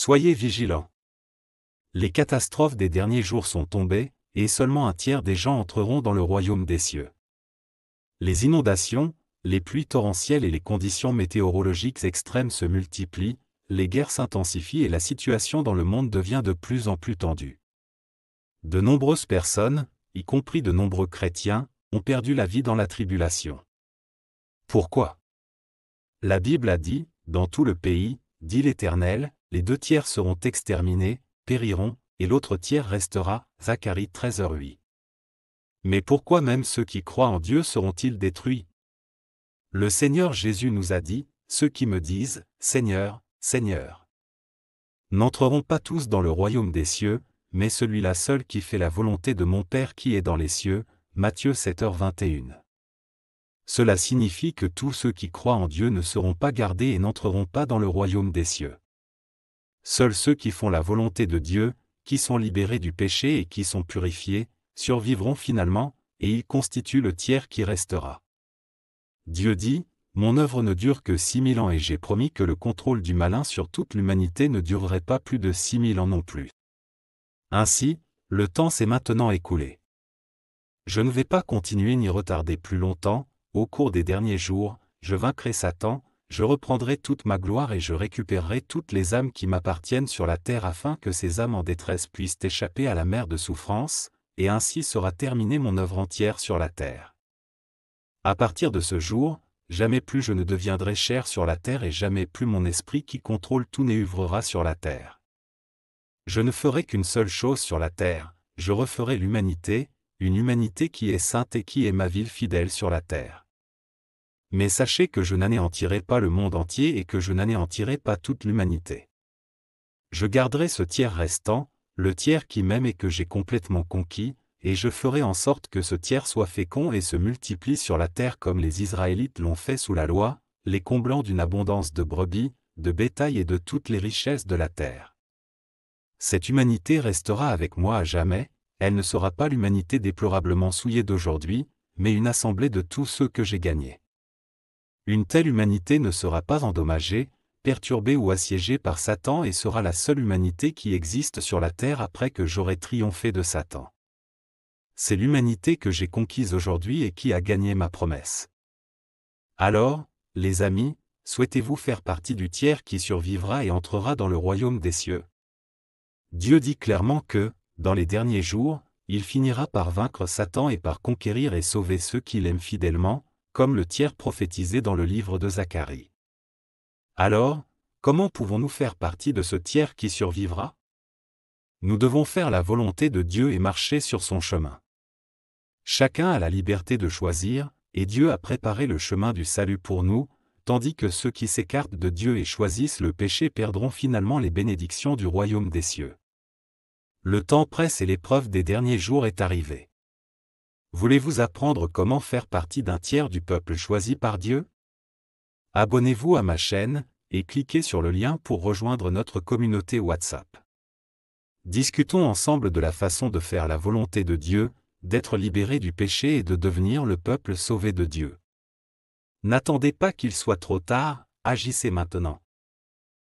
Soyez vigilants. Les catastrophes des derniers jours sont tombées, et seulement un tiers des gens entreront dans le royaume des cieux. Les inondations, les pluies torrentielles et les conditions météorologiques extrêmes se multiplient, les guerres s'intensifient et la situation dans le monde devient de plus en plus tendue. De nombreuses personnes, y compris de nombreux chrétiens, ont perdu la vie dans la tribulation. Pourquoi? La Bible a dit, dans tout le pays, dit l'Éternel, les 2 tiers seront exterminés, périront, et l'autre tiers restera, Zacharie 13h8. Mais pourquoi même ceux qui croient en Dieu seront-ils détruits? Le Seigneur Jésus nous a dit, ceux qui me disent, Seigneur, Seigneur, n'entreront pas tous dans le royaume des cieux, mais celui-là seul qui fait la volonté de mon Père qui est dans les cieux, Matthieu 7h21. Cela signifie que tous ceux qui croient en Dieu ne seront pas gardés et n'entreront pas dans le royaume des cieux. Seuls ceux qui font la volonté de Dieu, qui sont libérés du péché et qui sont purifiés, survivront finalement, et ils constituent le tiers qui restera. Dieu dit, mon œuvre ne dure que 6000 ans et j'ai promis que le contrôle du malin sur toute l'humanité ne durerait pas plus de 6000 ans non plus. Ainsi, le temps s'est maintenant écoulé. Je ne vais pas continuer ni retarder plus longtemps, au cours des derniers jours, je vaincrai Satan, je reprendrai toute ma gloire et je récupérerai toutes les âmes qui m'appartiennent sur la terre afin que ces âmes en détresse puissent échapper à la mer de souffrance, et ainsi sera terminée mon œuvre entière sur la terre. À partir de ce jour, jamais plus je ne deviendrai chair sur la terre et jamais plus mon esprit qui contrôle tout n'œuvrera sur la terre. Je ne ferai qu'une seule chose sur la terre, je referai l'humanité, une humanité qui est sainte et qui est ma ville fidèle sur la terre. Mais sachez que je n'anéantirai pas le monde entier et que je n'anéantirai pas toute l'humanité. Je garderai ce tiers restant, le tiers qui m'aime et que j'ai complètement conquis, et je ferai en sorte que ce tiers soit fécond et se multiplie sur la terre comme les Israélites l'ont fait sous la loi, les comblant d'une abondance de brebis, de bétail et de toutes les richesses de la terre. Cette humanité restera avec moi à jamais, elle ne sera pas l'humanité déplorablement souillée d'aujourd'hui, mais une assemblée de tous ceux que j'ai gagnés. Une telle humanité ne sera pas endommagée, perturbée ou assiégée par Satan et sera la seule humanité qui existe sur la terre après que j'aurai triomphé de Satan. C'est l'humanité que j'ai conquise aujourd'hui et qui a gagné ma promesse. Alors, les amis, souhaitez-vous faire partie du tiers qui survivra et entrera dans le royaume des cieux? Dieu dit clairement que, dans les derniers jours, il finira par vaincre Satan et par conquérir et sauver ceux qui l'aiment fidèlement, comme le tiers prophétisé dans le livre de Zacharie. Alors, comment pouvons-nous faire partie de ce tiers qui survivra? Nous devons faire la volonté de Dieu et marcher sur son chemin. Chacun a la liberté de choisir, et Dieu a préparé le chemin du salut pour nous, tandis que ceux qui s'écartent de Dieu et choisissent le péché perdront finalement les bénédictions du royaume des cieux. Le temps presse et l'épreuve des derniers jours est arrivée. Voulez-vous apprendre comment faire partie d'un tiers du peuple choisi par Dieu? Abonnez-vous à ma chaîne, et cliquez sur le lien pour rejoindre notre communauté WhatsApp. Discutons ensemble de la façon de faire la volonté de Dieu, d'être libéré du péché et de devenir le peuple sauvé de Dieu. N'attendez pas qu'il soit trop tard, agissez maintenant.